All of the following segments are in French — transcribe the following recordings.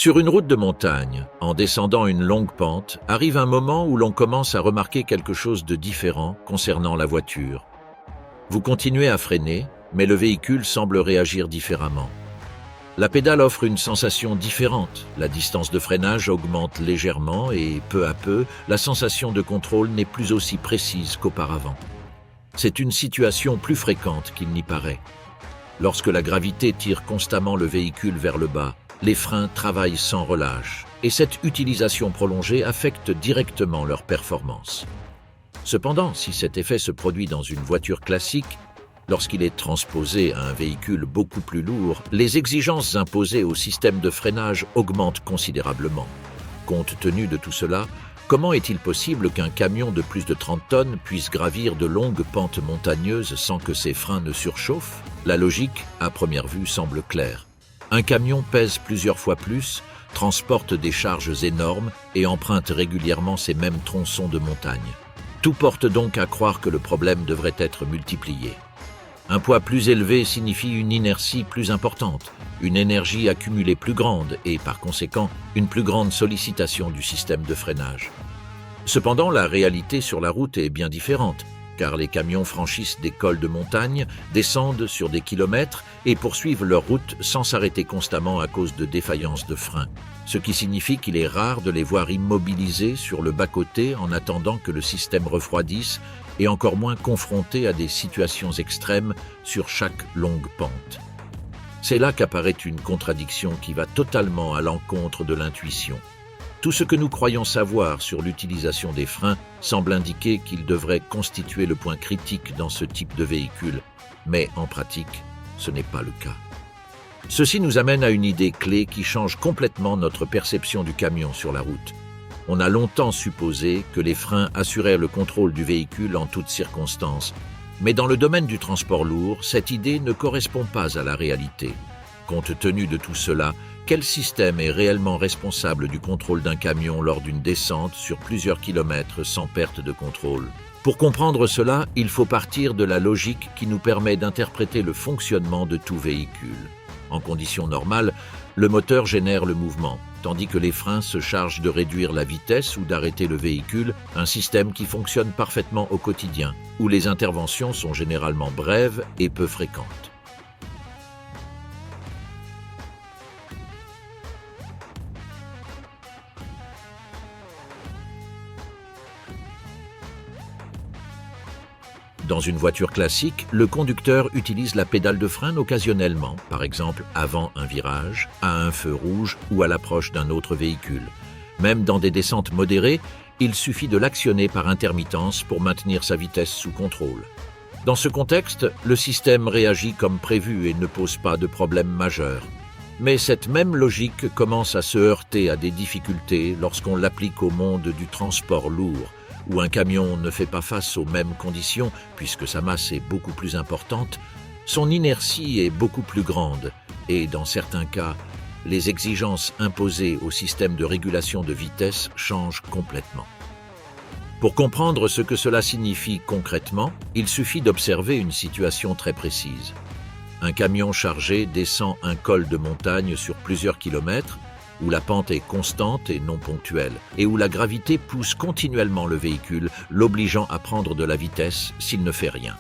Sur une route de montagne, en descendant une longue pente, arrive un moment où l'on commence à remarquer quelque chose de différent concernant la voiture. Vous continuez à freiner, mais le véhicule semble réagir différemment. La pédale offre une sensation différente. La distance de freinage augmente légèrement et, peu à peu, la sensation de contrôle n'est plus aussi précise qu'auparavant. C'est une situation plus fréquente qu'il n'y paraît. Lorsque la gravité tire constamment le véhicule vers le bas, les freins travaillent sans relâche, et cette utilisation prolongée affecte directement leur performance. Cependant, si cet effet se produit dans une voiture classique, lorsqu'il est transposé à un véhicule beaucoup plus lourd, les exigences imposées au système de freinage augmentent considérablement. Compte tenu de tout cela, comment est-il possible qu'un camion de plus de 30 tonnes puisse gravir de longues pentes montagneuses sans que ses freins ne surchauffent? La logique, à première vue, semble claire. Un camion pèse plusieurs fois plus, transporte des charges énormes et emprunte régulièrement ces mêmes tronçons de montagne. Tout porte donc à croire que le problème devrait être multiplié. Un poids plus élevé signifie une inertie plus importante, une énergie accumulée plus grande et, par conséquent, une plus grande sollicitation du système de freinage. Cependant, la réalité sur la route est bien différente, car les camions franchissent des cols de montagne, descendent sur des kilomètres et poursuivent leur route sans s'arrêter constamment à cause de défaillances de freins, ce qui signifie qu'il est rare de les voir immobilisés sur le bas-côté en attendant que le système refroidisse et encore moins confrontés à des situations extrêmes sur chaque longue pente. C'est là qu'apparaît une contradiction qui va totalement à l'encontre de l'intuition. Tout ce que nous croyons savoir sur l'utilisation des freins semble indiquer qu'ils devraient constituer le point critique dans ce type de véhicule, mais en pratique, ce n'est pas le cas. Ceci nous amène à une idée clé qui change complètement notre perception du camion sur la route. On a longtemps supposé que les freins assuraient le contrôle du véhicule en toutes circonstances, mais dans le domaine du transport lourd, cette idée ne correspond pas à la réalité. Compte tenu de tout cela, quel système est réellement responsable du contrôle d'un camion lors d'une descente sur plusieurs kilomètres sans perte de contrôle? Pour comprendre cela, il faut partir de la logique qui nous permet d'interpréter le fonctionnement de tout véhicule. En conditions normales, le moteur génère le mouvement, tandis que les freins se chargent de réduire la vitesse ou d'arrêter le véhicule, un système qui fonctionne parfaitement au quotidien, où les interventions sont généralement brèves et peu fréquentes. Dans une voiture classique, le conducteur utilise la pédale de frein occasionnellement, par exemple avant un virage, à un feu rouge ou à l'approche d'un autre véhicule. Même dans des descentes modérées, il suffit de l'actionner par intermittence pour maintenir sa vitesse sous contrôle. Dans ce contexte, le système réagit comme prévu et ne pose pas de problème majeur. Mais cette même logique commence à se heurter à des difficultés lorsqu'on l'applique au monde du transport lourd, où un camion ne fait pas face aux mêmes conditions puisque sa masse est beaucoup plus importante, son inertie est beaucoup plus grande et, dans certains cas, les exigences imposées au système de régulation de vitesse changent complètement. Pour comprendre ce que cela signifie concrètement, il suffit d'observer une situation très précise. Un camion chargé descend un col de montagne sur plusieurs kilomètres, où la pente est constante et non ponctuelle, et où la gravité pousse continuellement le véhicule, l'obligeant à prendre de la vitesse s'il ne fait rien.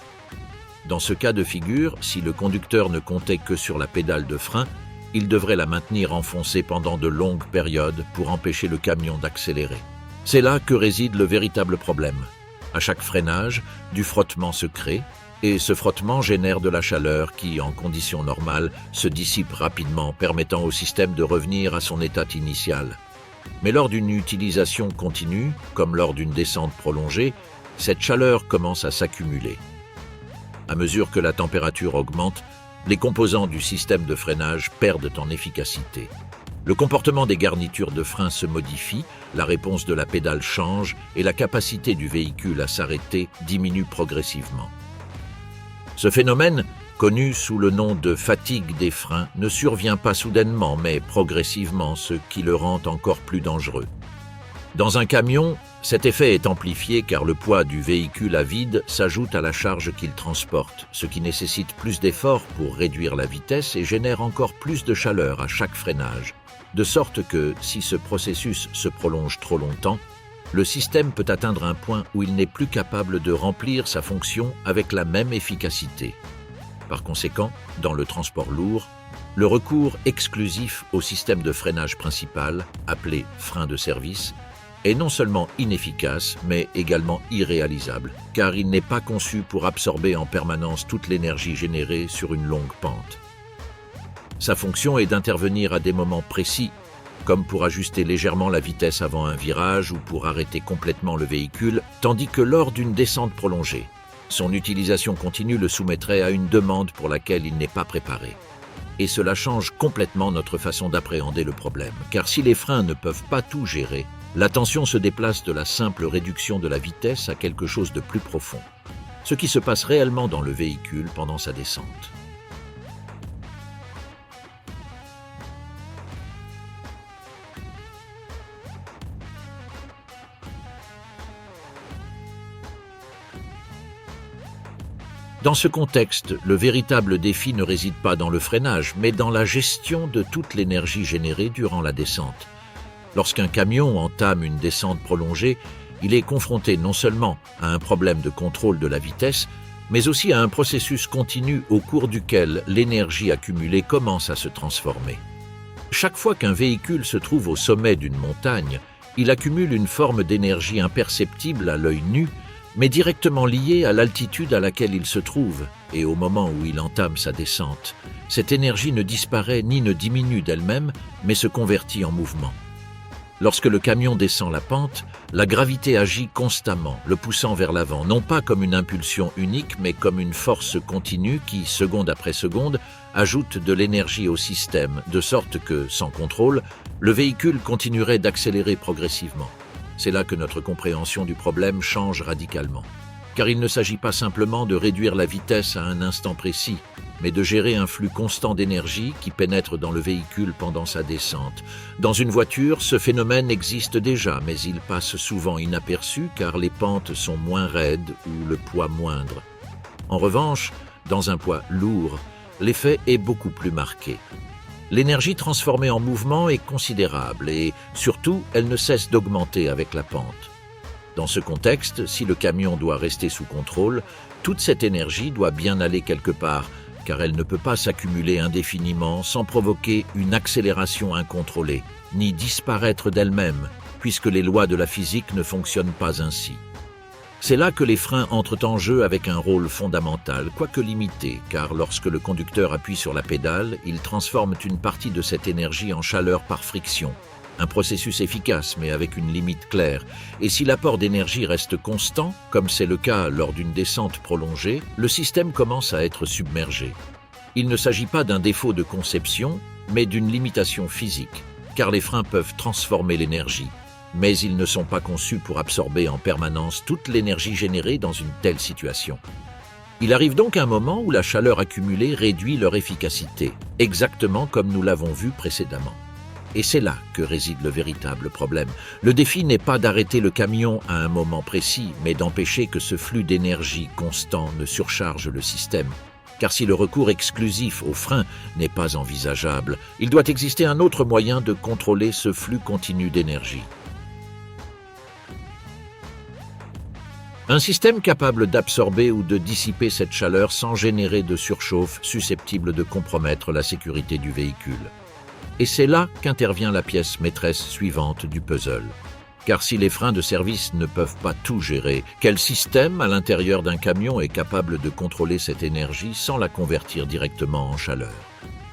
Dans ce cas de figure, si le conducteur ne comptait que sur la pédale de frein, il devrait la maintenir enfoncée pendant de longues périodes pour empêcher le camion d'accélérer. C'est là que réside le véritable problème. À chaque freinage, du frottement se crée, et ce frottement génère de la chaleur qui, en conditions normales, se dissipe rapidement, permettant au système de revenir à son état initial. Mais lors d'une utilisation continue, comme lors d'une descente prolongée, cette chaleur commence à s'accumuler. À mesure que la température augmente, les composants du système de freinage perdent en efficacité. Le comportement des garnitures de frein se modifie, la réponse de la pédale change et la capacité du véhicule à s'arrêter diminue progressivement. Ce phénomène, connu sous le nom de fatigue des freins, ne survient pas soudainement mais progressivement, ce qui le rend encore plus dangereux. Dans un camion, cet effet est amplifié car le poids du véhicule à vide s'ajoute à la charge qu'il transporte, ce qui nécessite plus d'efforts pour réduire la vitesse et génère encore plus de chaleur à chaque freinage. de sorte que, si ce processus se prolonge trop longtemps, le système peut atteindre un point où il n'est plus capable de remplir sa fonction avec la même efficacité. Par conséquent, dans le transport lourd, le recours exclusif au système de freinage principal, appelé frein de service, est non seulement inefficace, mais également irréalisable, car il n'est pas conçu pour absorber en permanence toute l'énergie générée sur une longue pente. Sa fonction est d'intervenir à des moments précis, comme pour ajuster légèrement la vitesse avant un virage ou pour arrêter complètement le véhicule, tandis que lors d'une descente prolongée, son utilisation continue le soumettrait à une demande pour laquelle il n'est pas préparé. Et cela change complètement notre façon d'appréhender le problème, car si les freins ne peuvent pas tout gérer, l'attention se déplace de la simple réduction de la vitesse à quelque chose de plus profond, ce qui se passe réellement dans le véhicule pendant sa descente. Dans ce contexte, le véritable défi ne réside pas dans le freinage, mais dans la gestion de toute l'énergie générée durant la descente. Lorsqu'un camion entame une descente prolongée, il est confronté non seulement à un problème de contrôle de la vitesse, mais aussi à un processus continu au cours duquel l'énergie accumulée commence à se transformer. Chaque fois qu'un véhicule se trouve au sommet d'une montagne, il accumule une forme d'énergie imperceptible à l'œil nu, mais directement liée à l'altitude à laquelle il se trouve et au moment où il entame sa descente. Cette énergie ne disparaît ni ne diminue d'elle-même, mais se convertit en mouvement. Lorsque le camion descend la pente, la gravité agit constamment, le poussant vers l'avant, non pas comme une impulsion unique, mais comme une force continue qui, seconde après seconde, ajoute de l'énergie au système, de sorte que, sans contrôle, le véhicule continuerait d'accélérer progressivement. C'est là que notre compréhension du problème change radicalement. Car il ne s'agit pas simplement de réduire la vitesse à un instant précis, mais de gérer un flux constant d'énergie qui pénètre dans le véhicule pendant sa descente. Dans une voiture, ce phénomène existe déjà, mais il passe souvent inaperçu car les pentes sont moins raides ou le poids moindre. En revanche, dans un poids lourd, l'effet est beaucoup plus marqué. L'énergie transformée en mouvement est considérable et, surtout, elle ne cesse d'augmenter avec la pente. Dans ce contexte, si le camion doit rester sous contrôle, toute cette énergie doit bien aller quelque part, car elle ne peut pas s'accumuler indéfiniment sans provoquer une accélération incontrôlée, ni disparaître d'elle-même, puisque les lois de la physique ne fonctionnent pas ainsi. C'est là que les freins entrent en jeu avec un rôle fondamental, quoique limité, car lorsque le conducteur appuie sur la pédale, il transforme une partie de cette énergie en chaleur par friction. Un processus efficace, mais avec une limite claire. Et si l'apport d'énergie reste constant, comme c'est le cas lors d'une descente prolongée, le système commence à être submergé. Il ne s'agit pas d'un défaut de conception, mais d'une limitation physique, car les freins peuvent transformer l'énergie. Mais ils ne sont pas conçus pour absorber en permanence toute l'énergie générée dans une telle situation. Il arrive donc un moment où la chaleur accumulée réduit leur efficacité, exactement comme nous l'avons vu précédemment. Et c'est là que réside le véritable problème. Le défi n'est pas d'arrêter le camion à un moment précis, mais d'empêcher que ce flux d'énergie constant ne surcharge le système. Car si le recours exclusif aux freins n'est pas envisageable, il doit exister un autre moyen de contrôler ce flux continu d'énergie. Un système capable d'absorber ou de dissiper cette chaleur sans générer de surchauffe susceptible de compromettre la sécurité du véhicule. Et c'est là qu'intervient la pièce maîtresse suivante du puzzle. Car si les freins de service ne peuvent pas tout gérer, quel système à l'intérieur d'un camion est capable de contrôler cette énergie sans la convertir directement en chaleur ?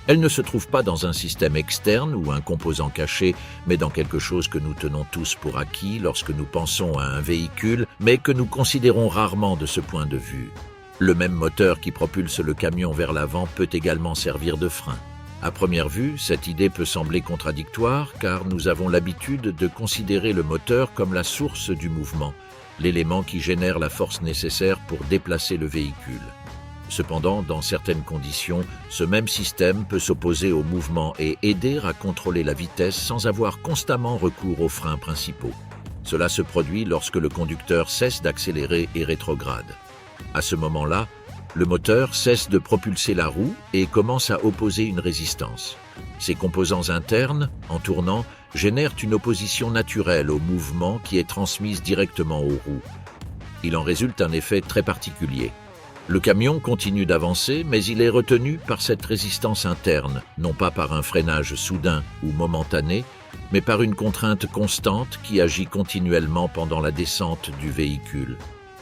Elle ne se trouve pas dans un système externe ou un composant caché, mais dans quelque chose que nous tenons tous pour acquis lorsque nous pensons à un véhicule, mais que nous considérons rarement de ce point de vue. Le même moteur qui propulse le camion vers l'avant peut également servir de frein. À première vue, cette idée peut sembler contradictoire car nous avons l'habitude de considérer le moteur comme la source du mouvement, l'élément qui génère la force nécessaire pour déplacer le véhicule. Cependant, dans certaines conditions, ce même système peut s'opposer au mouvement et aider à contrôler la vitesse sans avoir constamment recours aux freins principaux. Cela se produit lorsque le conducteur cesse d'accélérer et rétrograde. À ce moment-là, le moteur cesse de propulser la roue et commence à opposer une résistance. Ces composants internes, en tournant, génèrent une opposition naturelle au mouvement qui est transmise directement aux roues. Il en résulte un effet très particulier. Le camion continue d'avancer, mais il est retenu par cette résistance interne, non pas par un freinage soudain ou momentané, mais par une contrainte constante qui agit continuellement pendant la descente du véhicule.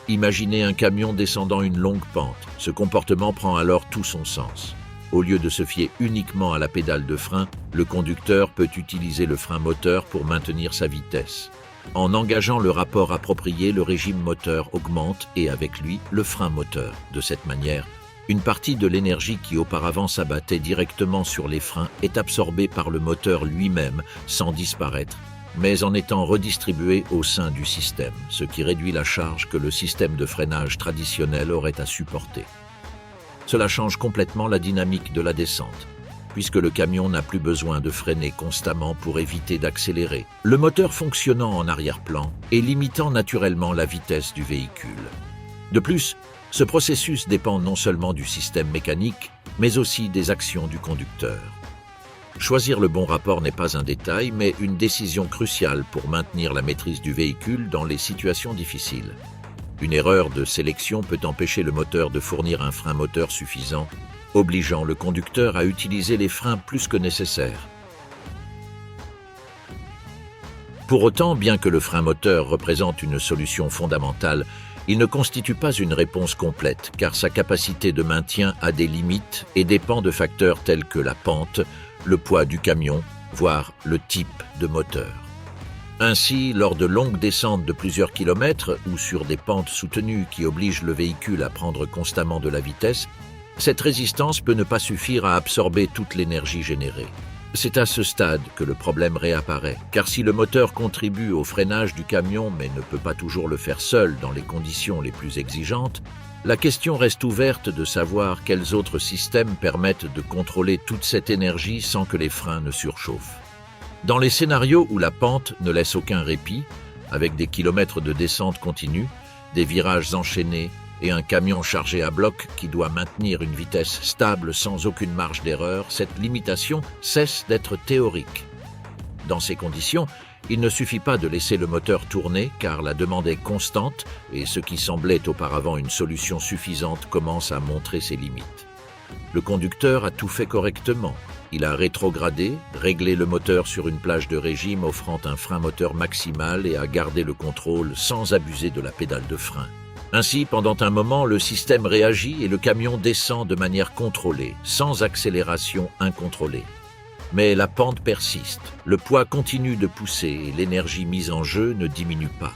Imaginez un camion descendant une longue pente. Ce comportement prend alors tout son sens. Au lieu de se fier uniquement à la pédale de frein, le conducteur peut utiliser le frein moteur pour maintenir sa vitesse. En engageant le rapport approprié, le régime moteur augmente et avec lui, le frein moteur. De cette manière, une partie de l'énergie qui auparavant s'abattait directement sur les freins est absorbée par le moteur lui-même sans disparaître, mais en étant redistribuée au sein du système, ce qui réduit la charge que le système de freinage traditionnel aurait à supporter. Cela change complètement la dynamique de la descente, puisque le camion n'a plus besoin de freiner constamment pour éviter d'accélérer, le moteur fonctionnant en arrière-plan et limitant naturellement la vitesse du véhicule. De plus, ce processus dépend non seulement du système mécanique, mais aussi des actions du conducteur. Choisir le bon rapport n'est pas un détail, mais une décision cruciale pour maintenir la maîtrise du véhicule dans les situations difficiles. Une erreur de sélection peut empêcher le moteur de fournir un frein moteur suffisant, obligeant le conducteur à utiliser les freins plus que nécessaire. Pour autant, bien que le frein moteur représente une solution fondamentale, il ne constitue pas une réponse complète, car sa capacité de maintien a des limites et dépend de facteurs tels que la pente, le poids du camion, voire le type de moteur. Ainsi, lors de longues descentes de plusieurs kilomètres ou sur des pentes soutenues qui obligent le véhicule à prendre constamment de la vitesse, cette résistance peut ne pas suffire à absorber toute l'énergie générée. C'est à ce stade que le problème réapparaît, car si le moteur contribue au freinage du camion mais ne peut pas toujours le faire seul dans les conditions les plus exigeantes, la question reste ouverte de savoir quels autres systèmes permettent de contrôler toute cette énergie sans que les freins ne surchauffent. Dans les scénarios où la pente ne laisse aucun répit, avec des kilomètres de descente continue, des virages enchaînés et un camion chargé à bloc qui doit maintenir une vitesse stable sans aucune marge d'erreur, cette limitation cesse d'être théorique. Dans ces conditions, il ne suffit pas de laisser le moteur tourner car la demande est constante et ce qui semblait auparavant une solution suffisante commence à montrer ses limites. Le conducteur a tout fait correctement. Il a rétrogradé, réglé le moteur sur une plage de régime offrant un frein moteur maximal et a gardé le contrôle sans abuser de la pédale de frein. Ainsi, pendant un moment, le système réagit et le camion descend de manière contrôlée, sans accélération incontrôlée. Mais la pente persiste, le poids continue de pousser et l'énergie mise en jeu ne diminue pas.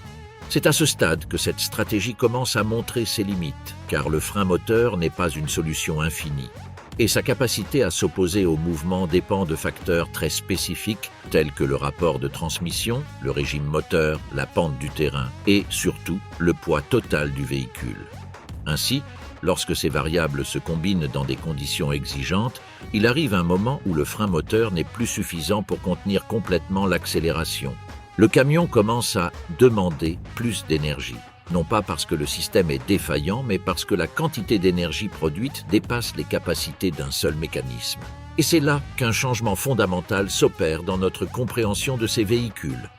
C'est à ce stade que cette stratégie commence à montrer ses limites, car le frein moteur n'est pas une solution infinie. Et sa capacité à s'opposer au mouvement dépend de facteurs très spécifiques tels que le rapport de transmission, le régime moteur, la pente du terrain et, surtout, le poids total du véhicule. Ainsi, lorsque ces variables se combinent dans des conditions exigeantes, il arrive un moment où le frein moteur n'est plus suffisant pour contenir complètement l'accélération. Le camion commence à demander plus d'énergie. Non pas parce que le système est défaillant, mais parce que la quantité d'énergie produite dépasse les capacités d'un seul mécanisme. Et c'est là qu'un changement fondamental s'opère dans notre compréhension de ces véhicules.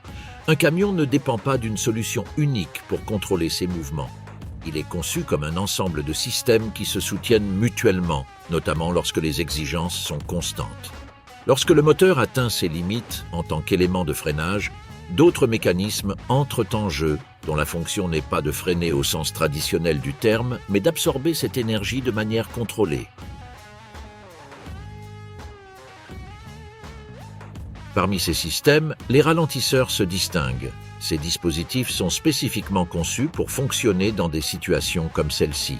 Un camion ne dépend pas d'une solution unique pour contrôler ses mouvements. Il est conçu comme un ensemble de systèmes qui se soutiennent mutuellement, notamment lorsque les exigences sont constantes. Lorsque le moteur atteint ses limites en tant qu'élément de freinage, d'autres mécanismes entrent en jeu, dont la fonction n'est pas de freiner au sens traditionnel du terme, mais d'absorber cette énergie de manière contrôlée. Parmi ces systèmes, les ralentisseurs se distinguent. Ces dispositifs sont spécifiquement conçus pour fonctionner dans des situations comme celle-ci.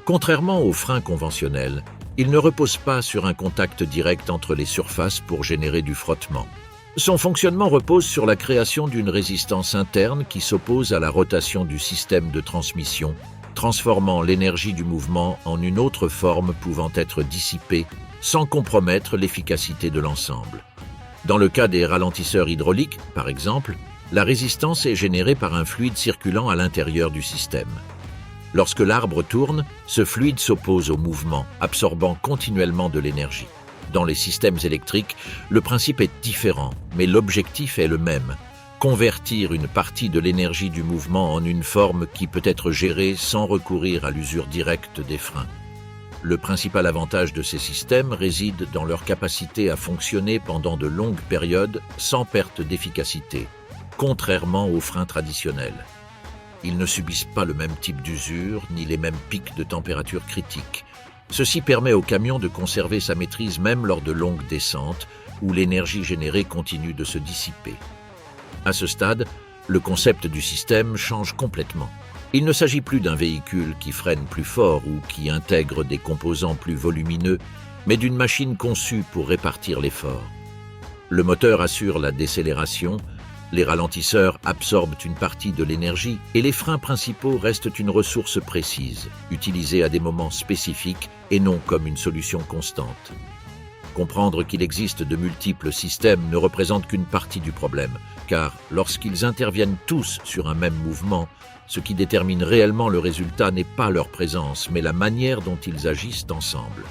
Contrairement aux freins conventionnels, ils ne reposent pas sur un contact direct entre les surfaces pour générer du frottement. Son fonctionnement repose sur la création d'une résistance interne qui s'oppose à la rotation du système de transmission, transformant l'énergie du mouvement en une autre forme pouvant être dissipée sans compromettre l'efficacité de l'ensemble. Dans le cas des ralentisseurs hydrauliques, par exemple, la résistance est générée par un fluide circulant à l'intérieur du système. Lorsque l'arbre tourne, ce fluide s'oppose au mouvement, absorbant continuellement de l'énergie. Dans les systèmes électriques, le principe est différent, mais l'objectif est le même. Convertir une partie de l'énergie du mouvement en une forme qui peut être gérée sans recourir à l'usure directe des freins. Le principal avantage de ces systèmes réside dans leur capacité à fonctionner pendant de longues périodes sans perte d'efficacité, contrairement aux freins traditionnels. Ils ne subissent pas le même type d'usure ni les mêmes pics de température critiques. Ceci permet au camion de conserver sa maîtrise même lors de longues descentes où l'énergie générée continue de se dissiper. À ce stade, le concept du système change complètement. Il ne s'agit plus d'un véhicule qui freine plus fort ou qui intègre des composants plus volumineux, mais d'une machine conçue pour répartir l'effort. Le moteur assure la décélération, les ralentisseurs absorbent une partie de l'énergie et les freins principaux restent une ressource précise, utilisée à des moments spécifiques et non comme une solution constante. Comprendre qu'il existe de multiples systèmes ne représente qu'une partie du problème, car lorsqu'ils interviennent tous sur un même mouvement, ce qui détermine réellement le résultat n'est pas leur présence, mais la manière dont ils agissent ensemble.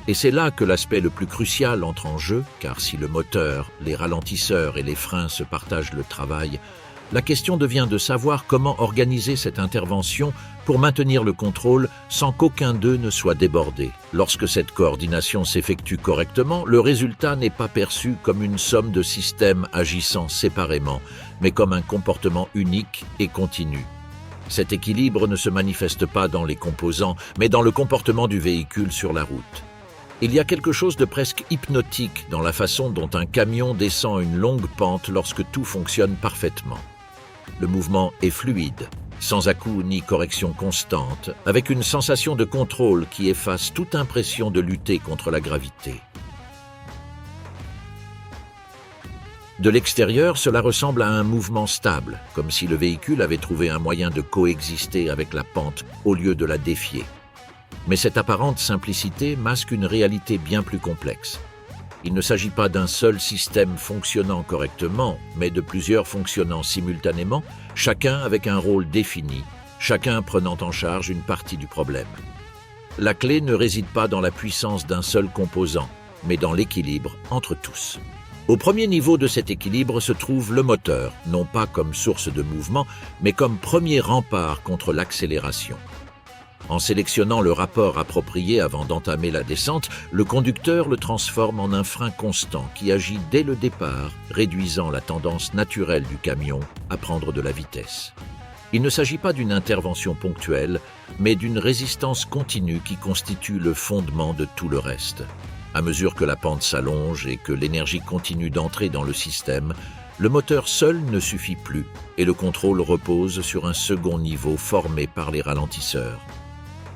Et c'est là que l'aspect le plus crucial entre en jeu, car si le moteur, les ralentisseurs et les freins se partagent le travail, la question devient de savoir comment organiser cette intervention pour maintenir le contrôle sans qu'aucun d'eux ne soit débordé. Lorsque cette coordination s'effectue correctement, le résultat n'est pas perçu comme une somme de systèmes agissant séparément, mais comme un comportement unique et continu. Cet équilibre ne se manifeste pas dans les composants, mais dans le comportement du véhicule sur la route. Il y a quelque chose de presque hypnotique dans la façon dont un camion descend une longue pente lorsque tout fonctionne parfaitement. Le mouvement est fluide, sans à-coups ni correction constante, avec une sensation de contrôle qui efface toute impression de lutter contre la gravité. De l'extérieur, cela ressemble à un mouvement stable, comme si le véhicule avait trouvé un moyen de coexister avec la pente au lieu de la défier. Mais cette apparente simplicité masque une réalité bien plus complexe. Il ne s'agit pas d'un seul système fonctionnant correctement, mais de plusieurs fonctionnant simultanément, chacun avec un rôle défini, chacun prenant en charge une partie du problème. La clé ne réside pas dans la puissance d'un seul composant, mais dans l'équilibre entre tous. Au premier niveau de cet équilibre se trouve le moteur, non pas comme source de mouvement, mais comme premier rempart contre l'accélération. En sélectionnant le rapport approprié avant d'entamer la descente, le conducteur le transforme en un frein constant qui agit dès le départ, réduisant la tendance naturelle du camion à prendre de la vitesse. Il ne s'agit pas d'une intervention ponctuelle, mais d'une résistance continue qui constitue le fondement de tout le reste. À mesure que la pente s'allonge et que l'énergie continue d'entrer dans le système, le moteur seul ne suffit plus et le contrôle repose sur un second niveau formé par les ralentisseurs.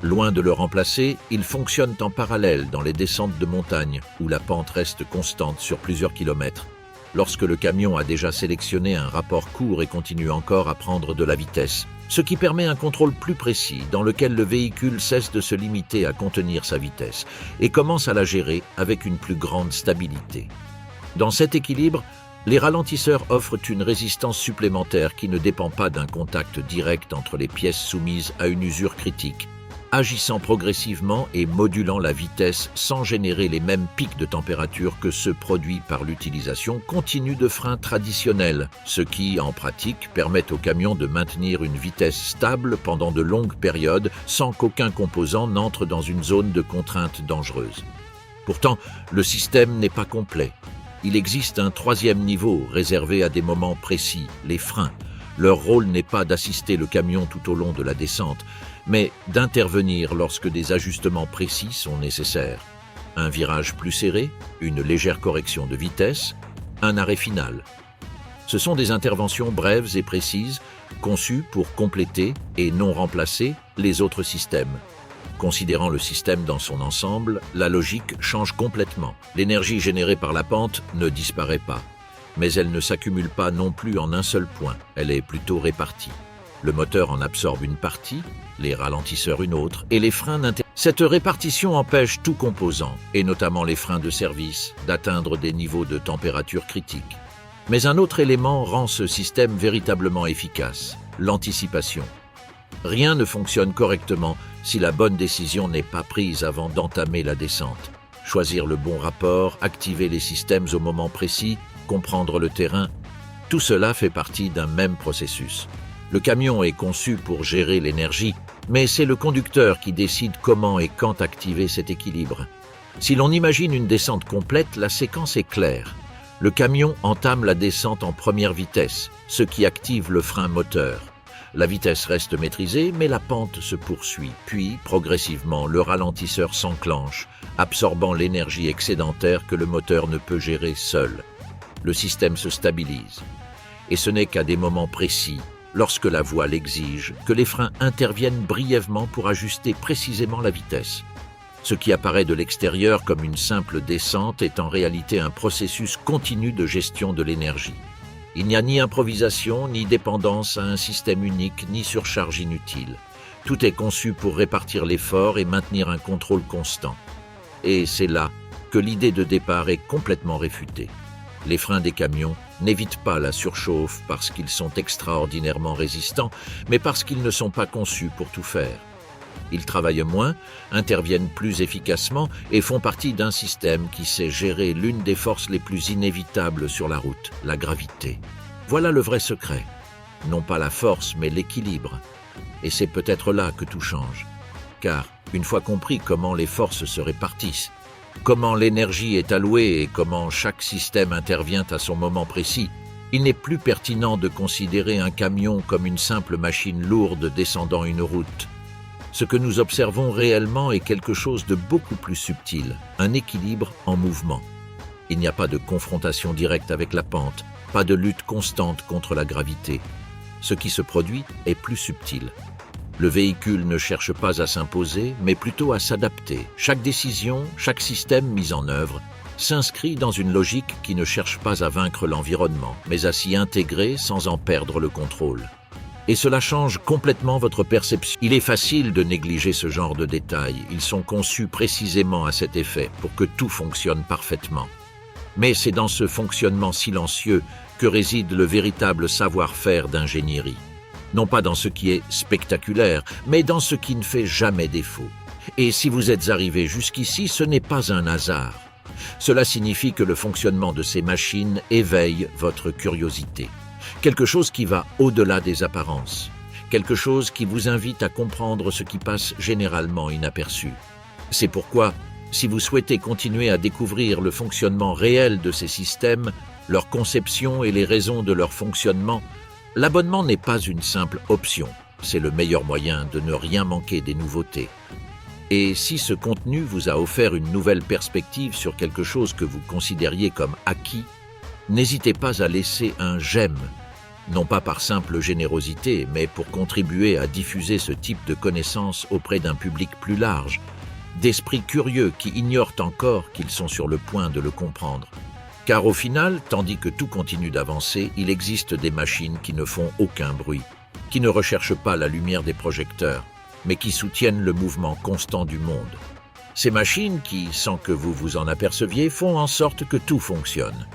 Loin de le remplacer, ils fonctionnent en parallèle dans les descentes de montagne où la pente reste constante sur plusieurs kilomètres. Lorsque le camion a déjà sélectionné un rapport court et continue encore à prendre de la vitesse, ce qui permet un contrôle plus précis dans lequel le véhicule cesse de se limiter à contenir sa vitesse et commence à la gérer avec une plus grande stabilité. Dans cet équilibre, les ralentisseurs offrent une résistance supplémentaire qui ne dépend pas d'un contact direct entre les pièces soumises à une usure critique, agissant progressivement et modulant la vitesse sans générer les mêmes pics de température que ceux produits par l'utilisation continue de freins traditionnels, ce qui, en pratique, permet au camion de maintenir une vitesse stable pendant de longues périodes sans qu'aucun composant n'entre dans une zone de contrainte dangereuse. Pourtant, le système n'est pas complet. Il existe un troisième niveau réservé à des moments précis, les freins. Leur rôle n'est pas d'assister le camion tout au long de la descente, mais d'intervenir lorsque des ajustements précis sont nécessaires. Un virage plus serré, une légère correction de vitesse, un arrêt final. Ce sont des interventions brèves et précises, conçues pour compléter et non remplacer les autres systèmes. Considérant le système dans son ensemble, la logique change complètement. L'énergie générée par la pente ne disparaît pas, mais elle ne s'accumule pas non plus en un seul point, elle est plutôt répartie. Le moteur en absorbe une partie, les ralentisseurs une autre, et les freins Cette répartition empêche tout composant, et notamment les freins de service, d'atteindre des niveaux de température critiques. Mais un autre élément rend ce système véritablement efficace, l'anticipation. Rien ne fonctionne correctement si la bonne décision n'est pas prise avant d'entamer la descente. choisir le bon rapport, activer les systèmes au moment précis, comprendre le terrain. Tout cela fait partie d'un même processus. Le camion est conçu pour gérer l'énergie, mais c'est le conducteur qui décide comment et quand activer cet équilibre. Si l'on imagine une descente complète, la séquence est claire. Le camion entame la descente en première vitesse, ce qui active le frein moteur. La vitesse reste maîtrisée, mais la pente se poursuit. Puis, progressivement, le ralentisseur s'enclenche, absorbant l'énergie excédentaire que le moteur ne peut gérer seul. Le système se stabilise. Et ce n'est qu'à des moments précis, lorsque la voie l'exige, que les freins interviennent brièvement pour ajuster précisément la vitesse. Ce qui apparaît de l'extérieur comme une simple descente est en réalité un processus continu de gestion de l'énergie. Il n'y a ni improvisation, ni dépendance à un système unique, ni surcharge inutile. Tout est conçu pour répartir l'effort et maintenir un contrôle constant. Et c'est là que l'idée de départ est complètement réfutée. Les freins des camions n'évitent pas la surchauffe parce qu'ils sont extraordinairement résistants, mais parce qu'ils ne sont pas conçus pour tout faire. Ils travaillent moins, interviennent plus efficacement et font partie d'un système qui sait gérer l'une des forces les plus inévitables sur la route, la gravité. Voilà le vrai secret. Non pas la force, mais l'équilibre. Et c'est peut-être là que tout change. Car, une fois compris comment les forces se répartissent, comment l'énergie est allouée et comment chaque système intervient à son moment précis, il n'est plus pertinent de considérer un camion comme une simple machine lourde descendant une route. Ce que nous observons réellement est quelque chose de beaucoup plus subtil, un équilibre en mouvement. Il n'y a pas de confrontation directe avec la pente, pas de lutte constante contre la gravité. Ce qui se produit est plus subtil. Le véhicule ne cherche pas à s'imposer, mais plutôt à s'adapter. Chaque décision, chaque système mis en œuvre, s'inscrit dans une logique qui ne cherche pas à vaincre l'environnement, mais à s'y intégrer sans en perdre le contrôle. Et cela change complètement votre perception. Il est facile de négliger ce genre de détails. Ils sont conçus précisément à cet effet, pour que tout fonctionne parfaitement. Mais c'est dans ce fonctionnement silencieux que réside le véritable savoir-faire d'ingénierie. Non pas dans ce qui est spectaculaire, mais dans ce qui ne fait jamais défaut. Et si vous êtes arrivé jusqu'ici, ce n'est pas un hasard. Cela signifie que le fonctionnement de ces machines éveille votre curiosité. Quelque chose qui va au-delà des apparences. Quelque chose qui vous invite à comprendre ce qui passe généralement inaperçu. C'est pourquoi, si vous souhaitez continuer à découvrir le fonctionnement réel de ces systèmes, leur conception et les raisons de leur fonctionnement, l'abonnement n'est pas une simple option. C'est le meilleur moyen de ne rien manquer des nouveautés. Et si ce contenu vous a offert une nouvelle perspective sur quelque chose que vous considériez comme acquis, n'hésitez pas à laisser un « j'aime », non pas par simple générosité, mais pour contribuer à diffuser ce type de connaissances auprès d'un public plus large, d'esprits curieux qui ignorent encore qu'ils sont sur le point de le comprendre. Car au final, tandis que tout continue d'avancer, il existe des machines qui ne font aucun bruit, qui ne recherchent pas la lumière des projecteurs, mais qui soutiennent le mouvement constant du monde. Ces machines qui, sans que vous vous en aperceviez, font en sorte que tout fonctionne.